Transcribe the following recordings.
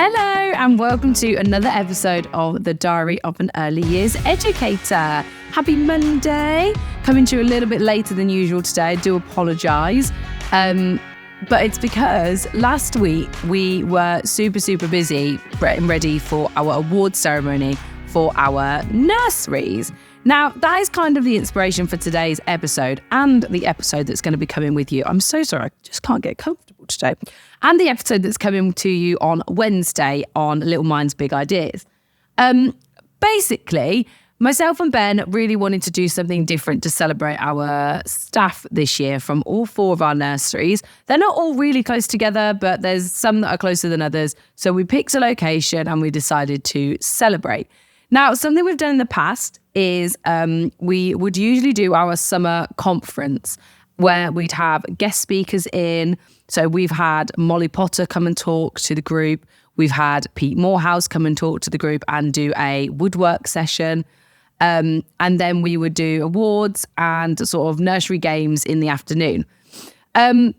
Hello and welcome to another episode of the Diary of an Early Years Educator. Happy Monday. Coming to you a little bit later than usual today. I do apologise. But it's because last week we were super busy getting ready for our award ceremony for our nurseries. Now, that is kind of the inspiration for today's episode and the episode that's going to be coming with you. I'm so sorry, I just can't get comfortable today. And the episode that's coming to you on Wednesday on Little Minds, Big Ideas. Basically, myself and Ben really wanted to do something different to celebrate our staff this year from all four of our nurseries. They're not all really close together, but there's some that are closer than others. So we picked a location and we decided to celebrate. Now, something we've done in the past is we would usually do our summer conference where we'd have guest speakers in. So we've had Molly Potter come and talk to the group. We've had Pete Morehouse come and talk to the group and do a woodwork session. And then we would do awards and sort of nursery games in the afternoon. And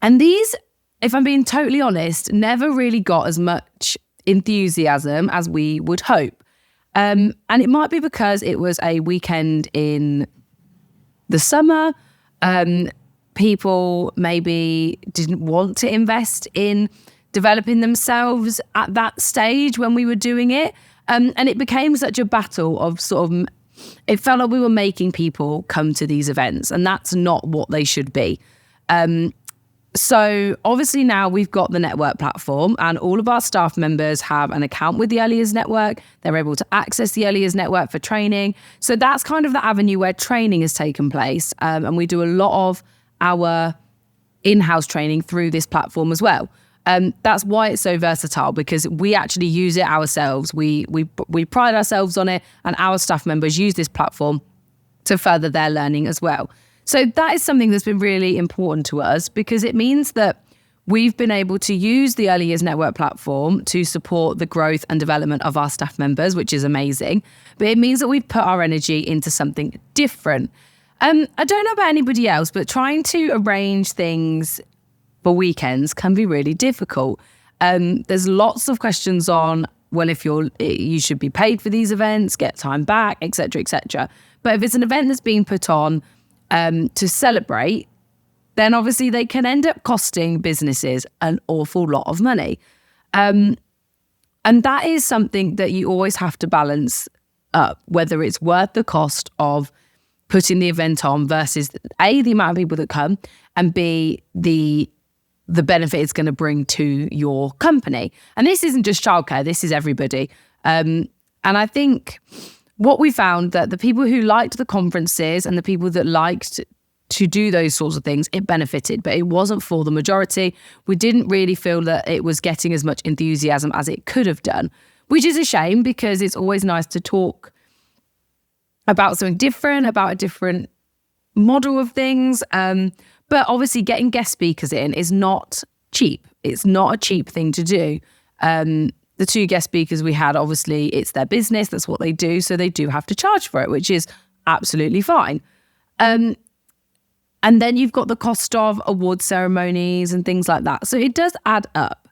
these, if I'm being totally honest, never really got as much enthusiasm as we would hope. And it might be because it was a weekend in the summer. People maybe didn't want to invest in developing themselves at that stage when we were doing it. And it became such a battle of it felt like we were making people come to these events, and that's not what they should be. So obviously now we've got the network platform and all of our staff members have an account with the Early Years Network. They're able to access the Early Years Network for training. So that's kind of the avenue where training has taken place. And we do a lot of our in-house training through this platform as well. That's why it's so versatile, because we actually use it ourselves. We pride ourselves on it, and our staff members use this platform to further their learning as well. So that is something that's been really important to us, because it means that we've been able to use the Early Years Network platform to support the growth and development of our staff members, which is amazing. But it means that we've put our energy into something different. I don't know about anybody else, but trying to arrange things for weekends can be really difficult. There's lots of questions on, well, if you should be paid for these events, get time back, etc., etc. But if it's an event that's being put on to celebrate, then obviously they can end up costing businesses an awful lot of money. And that is something that you always have to balance up, whether it's worth the cost of putting the event on versus A, the amount of people that come, and B, the benefit it's going to bring to your company. And this isn't just childcare, this is everybody. And I think what we found that the people who liked the conferences and the people that liked to do those sorts of things, it benefited, but it wasn't for the majority. We didn't really feel that it was getting as much enthusiasm as it could have done, which is a shame, because it's always nice to talk about something different, about a different model of things. But obviously getting guest speakers in is not cheap. It's not a cheap thing to do. The two guest speakers we had, obviously it's their business, that's what they do, so they do have to charge for it, which is absolutely fine. And then you've got the cost of award ceremonies and things like that. So it does add up.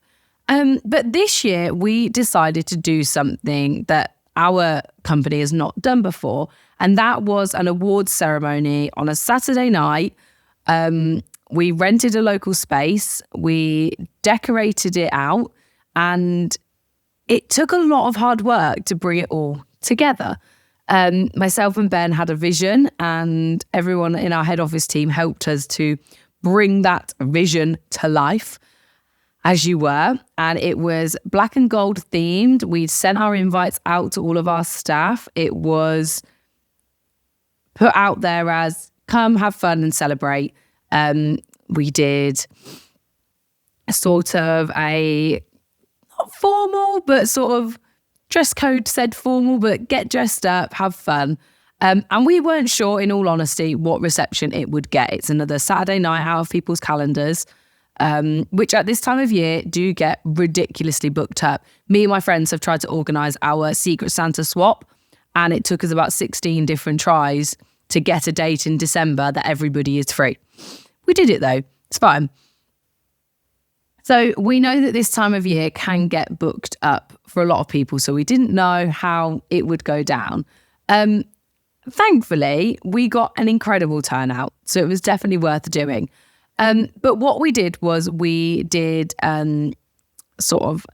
But this year we decided to do something that our company has not done before, and that was an awards ceremony on a Saturday night. We rented a local space, we decorated it out, and it took a lot of hard work to bring it all together. Myself and Ben had a vision, and everyone in our head office team helped us to bring that vision to life, as you were. And it was black and gold themed. We'd sent our invites out to all of our staff. It was put out there as, come, have fun and celebrate. We did sort of a not formal, but sort of dress code said formal, but get dressed up, have fun. And we weren't sure, in all honesty, what reception it would get. It's another Saturday night out of people's calendars, which at this time of year do get ridiculously booked up. Me and my friends have tried to organise our Secret Santa swap, and it took us about 16 different tries to get a date in December that everybody is free. We did it though, it's fine. So we know that this time of year can get booked up for a lot of people. So we didn't know how it would go down. Thankfully, we got an incredible turnout. So it was definitely worth doing. But what we did was we did sort of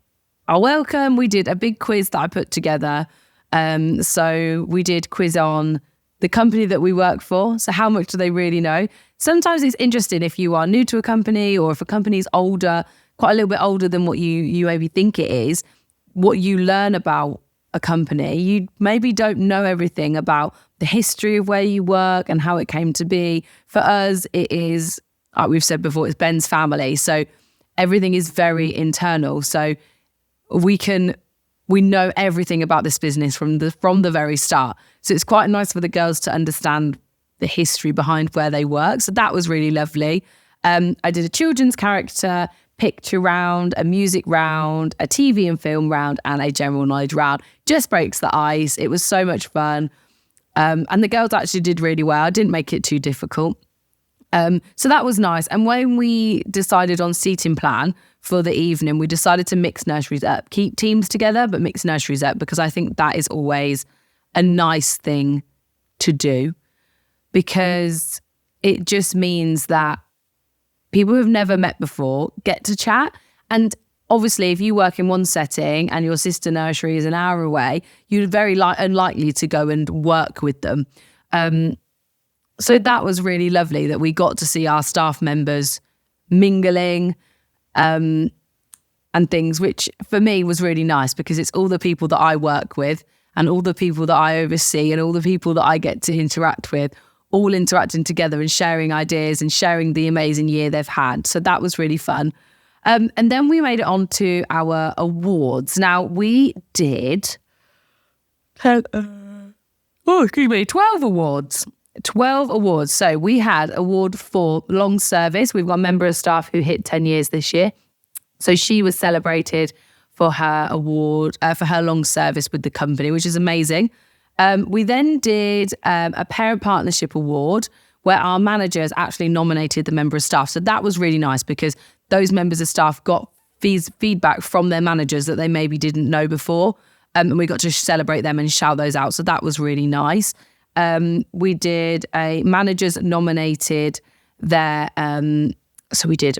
our welcome. We did a big quiz that I put together. So we did quiz on the company that we work for. So how much do they really know? Sometimes it's interesting if you are new to a company or if a company's older, quite a little bit older than what you maybe think it is, what you learn about a company. You maybe don't know everything about the history of where you work and how it came to be. For us, it is, like we've said before, it's Ben's family. So everything is very internal. So we know everything about this business from the very start. So it's quite nice for the girls to understand the history behind where they work. So that was really lovely. I did a children's character picture round, a music round, a TV and film round, and a general knowledge round. Just breaks the ice. It was so much fun. And the girls actually did really well. I didn't make it too difficult. So that was nice. And when we decided on seating plan for the evening, we decided to mix nurseries up, keep teams together, but mix nurseries up, because I think that is always a nice thing to do, because it just means that people who've never met before get to chat. And obviously, if you work in one setting and your sister nursery is an hour away, you're very unlikely to go and work with them. So that was really lovely that we got to see our staff members mingling and things, which for me was really nice, because it's all the people that I work with and all the people that I oversee and all the people that I get to interact with, all interacting together and sharing ideas and sharing the amazing year they've had. So that was really fun. And then we made it on to our awards. Now we did 12 awards. 12 awards. So we had award for long service. We've got a member of staff who hit 10 years this year. So she was celebrated for her award, for her long service with the company, which is amazing. We then did a parent partnership award where our managers actually nominated the member of staff. So that was really nice, because those members of staff got feedback from their managers that they maybe didn't know before. And we got to celebrate them and shout those out. So that was really nice. We did a managers nominated their, so we did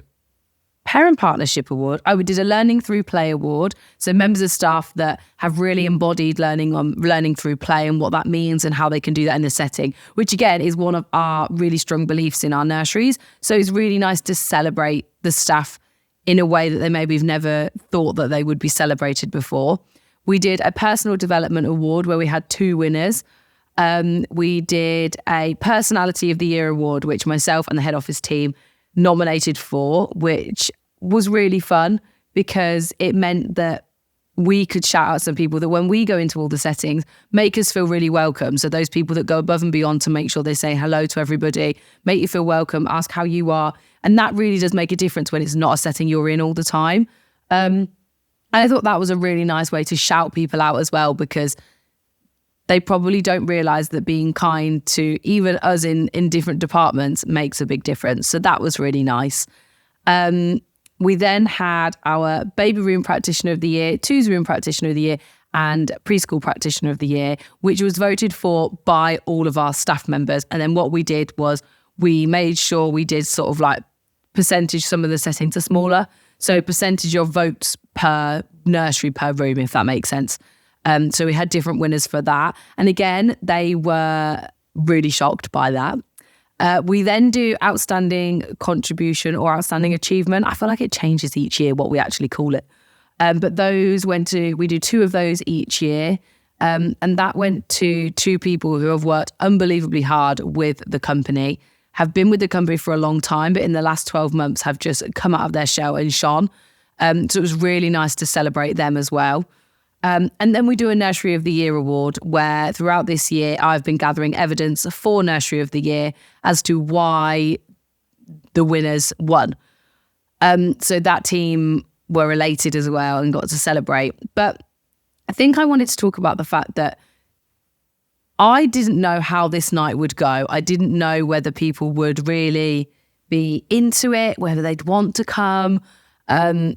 parent partnership award. We did a learning through play award. So members of staff that have really embodied learning through play and what that means and how they can do that in the setting, which again is one of our really strong beliefs in our nurseries. So it's really nice to celebrate the staff in a way that they maybe have never thought that they would be celebrated before. We did a personal development award where we had 2 winners. We did a personality of the year award, which myself and the head office team nominated for, which was really fun because it meant that we could shout out some people that when we go into all the settings, make us feel really welcome. So those people that go above and beyond to make sure they say hello to everybody, make you feel welcome, ask how you are. And that really does make a difference when it's not a setting you're in all the time. And I thought that was a really nice way to shout people out as well, because they probably don't realise that being kind to even us in different departments makes a big difference. So that was really nice. We then had our baby room practitioner of the year, twos room practitioner of the year, and preschool practitioner of the year, which was voted for by all of our staff members. And then what we did was we made sure we did sort of like percentage, some of the settings are smaller. So percentage of votes per nursery per room, if that makes sense. So we had different winners for that. And again, they were really shocked by that. We then do outstanding contribution or outstanding achievement. I feel like it changes each year what we actually call it. But those we do 2 of those each year. And that went to 2 people who have worked unbelievably hard with the company, have been with the company for a long time, but in the last 12 months have just come out of their shell and shone. So it was really nice to celebrate them as well. And then we do a Nursery of the Year award where throughout this year, I've been gathering evidence for Nursery of the Year as to why the winners won. So that team were elated as well and got to celebrate. But I think I wanted to talk about the fact that I didn't know how this night would go. I didn't know whether people would really be into it, whether they'd want to come. I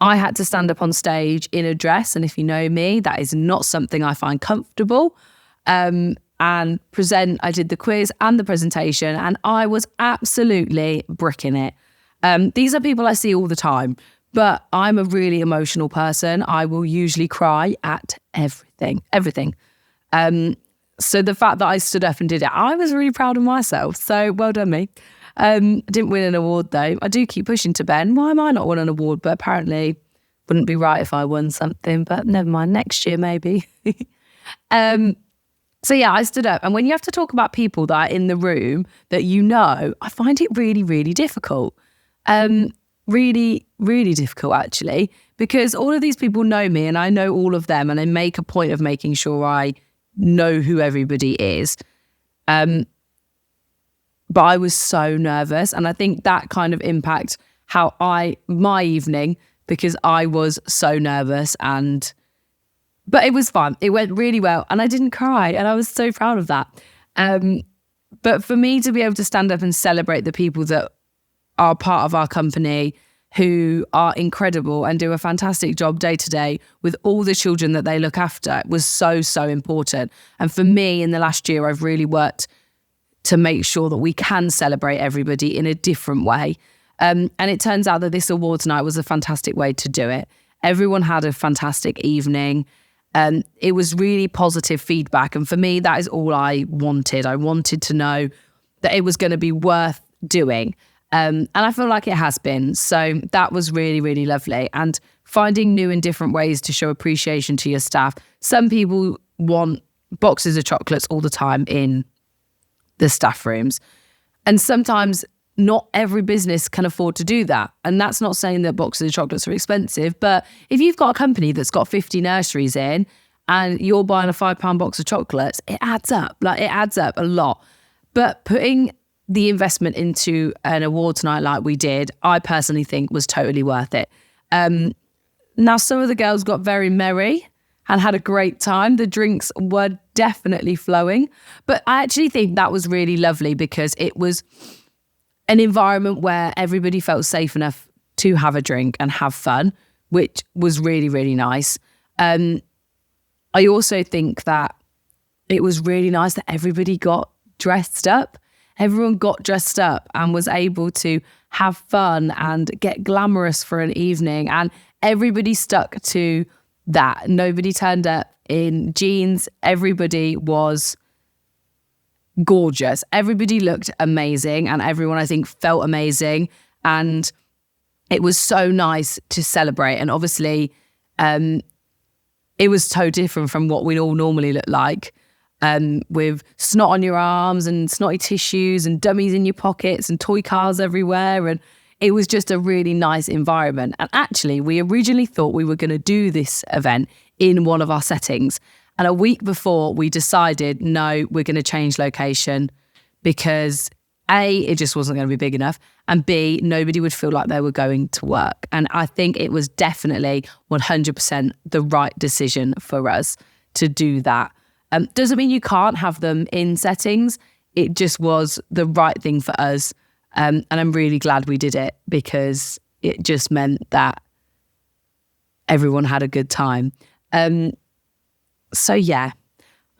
had to stand up on stage in a dress. And if you know me, that is not something I find comfortable. And present, I did the quiz and the presentation, and I was absolutely bricking it. These are people I see all the time, but I'm a really emotional person. I will usually cry at everything. So the fact that I stood up and did it, I was really proud of myself. So well done me. I didn't win an award though. I do keep pushing to Ben. Why am I not won an award? But apparently wouldn't be right if I won something, but never mind, next year maybe. So yeah, I stood up. And when you have to talk about people that are in the room that you know, I find it really, really difficult. Really, really difficult actually, because all of these people know me and I know all of them, and I make a point of making sure I know who everybody is. But I was so nervous, and I think that kind of impact my evening, because I was so nervous, but it was fun. It went really well and I didn't cry, and I was so proud of that. But for me to be able to stand up and celebrate the people that are part of our company, who are incredible and do a fantastic job day to day with all the children that they look after, was so, so important. And for me, in the last year, I've really worked to make sure that we can celebrate everybody in a different way. And it turns out that this awards night was a fantastic way to do it. Everyone had a fantastic evening. It was really positive feedback. And for me, that is all I wanted. I wanted to know that it was going to be worth doing. And I feel like it has been. So that was really, really lovely. And finding new and different ways to show appreciation to your staff. Some people want boxes of chocolates all the time in the staff rooms. And sometimes not every business can afford to do that. And that's not saying that boxes of chocolates are expensive, but if you've got a company that's got 50 nurseries in and you're buying a £5 box of chocolates, it adds up. It adds up a lot. But putting the investment into an awards night like we did, I personally think was totally worth it. Now, some of the girls got very merry and had a great time. The drinks were definitely flowing, but I actually think that was really lovely because it was an environment where everybody felt safe enough to have a drink and have fun, which was really, really nice. I also think that it was really nice that everybody got dressed up. Everyone got dressed up and was able to have fun and get glamorous for an evening. And everybody stuck to that. Nobody turned up in jeans. Everybody was gorgeous. Everybody looked amazing, and everyone, I think, felt amazing. And it was so nice to celebrate. And obviously, it was so different from what we all normally look like. With snot on your arms and snotty tissues and dummies in your pockets and toy cars everywhere. And it was just a really nice environment. And actually, we originally thought we were going to do this event in one of our settings. And a week before, we decided, no, we're going to change location because A, it just wasn't going to be big enough. And B, nobody would feel like they were going to work. And I think it was definitely 100% the right decision for us to do that. Doesn't mean you can't have them in settings. It just was the right thing for us. And I'm really glad we did it because it just meant that everyone had a good time. So yeah,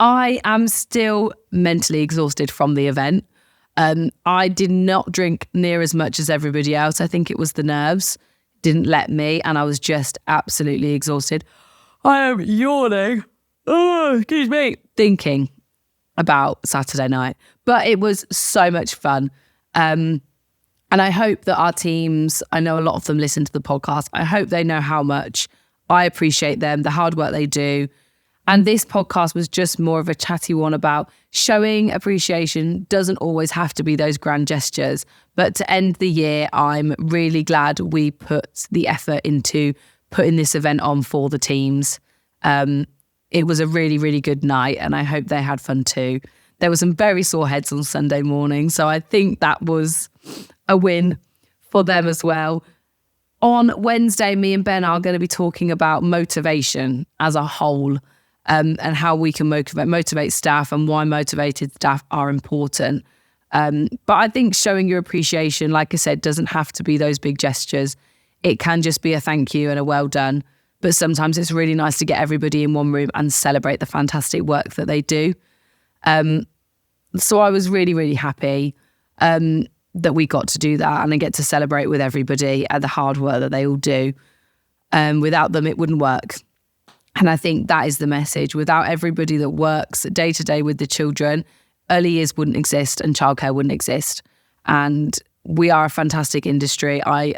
I am still mentally exhausted from the event. I did not drink near as much as everybody else. I think it was the nerves didn't let me, and I was just absolutely exhausted. I am yawning. Oh, excuse me. Thinking about Saturday night. But it was so much fun. And I hope that our teams, I know a lot of them listen to the podcast. I hope they know how much I appreciate them, the hard work they do. And this podcast was just more of a chatty one about showing appreciation doesn't always have to be those grand gestures. But to end the year, I'm really glad we put the effort into putting this event on for the teams. It was a really, really good night, and I hope they had fun too. There were some very sore heads on Sunday morning, so I think that was a win for them as well. On Wednesday, me and Ben are going to be talking about motivation as a whole, and how we can motivate staff and why motivated staff are important. But I think showing your appreciation, like I said, doesn't have to be those big gestures. it can just be a thank you and a well done. But sometimes it's really nice to get everybody in one room and celebrate the fantastic work that they do. So I was really, really happy that we got to do that, and I get to celebrate with everybody at the hard work that they all do. Without them, it wouldn't work. And I think that is the message. Without everybody that works day to day with the children, early years wouldn't exist and childcare wouldn't exist. And we are a fantastic industry. I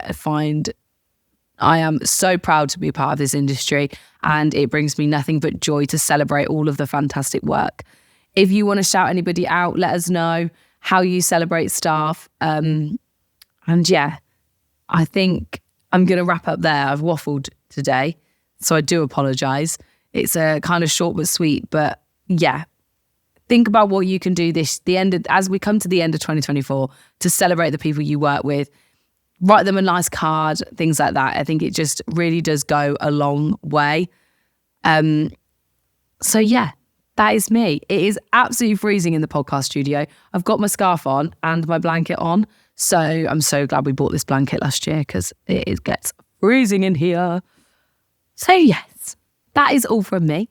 am so proud to be a part of this industry, and it brings me nothing but joy to celebrate all of the fantastic work. If you want to shout anybody out, let us know how you celebrate staff. And yeah, I think I'm going to wrap up there. I've waffled today, so I do apologise. It's a kind of short but sweet, but yeah, think about what you can do as we come to the end of 2024 to celebrate the people you work with. Write them a nice card, things like that. I think it just really does go a long way. So yeah, that is me. It is absolutely freezing in the podcast studio. I've got my scarf on and my blanket on. So I'm so glad we bought this blanket last year because it gets freezing in here. So yes, that is all from me.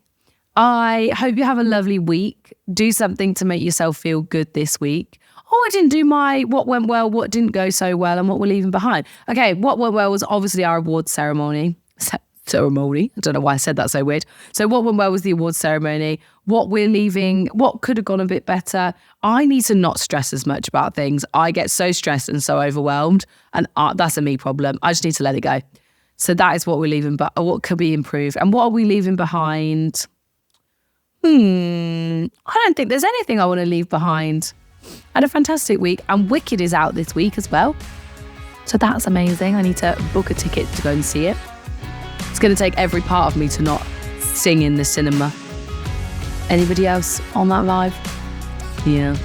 I hope you have a lovely week. Do something to make yourself feel good this week. Oh, I didn't do my what went well, what didn't go so well, and what we're leaving behind. Okay, what went well was obviously our awards ceremony. I don't know why I said that so weird. So what went well was the awards ceremony. What we're leaving, what could have gone a bit better. I need to not stress as much about things. I get so stressed and so overwhelmed, and that's a me problem. I just need to let it go. So that is what we're leaving, but what could be improved. And what are we leaving behind? I don't think there's anything I want to leave behind. I had a fantastic week, and Wicked is out this week as well. So that's amazing. I need to book a ticket to go and see it. It's going to take every part of me to not sing in the cinema. Anybody else on that vibe? Yeah.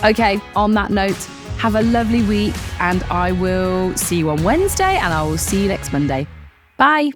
Okay, on that note, have a lovely week, and I will see you on Wednesday, and I will see you next Monday. Bye.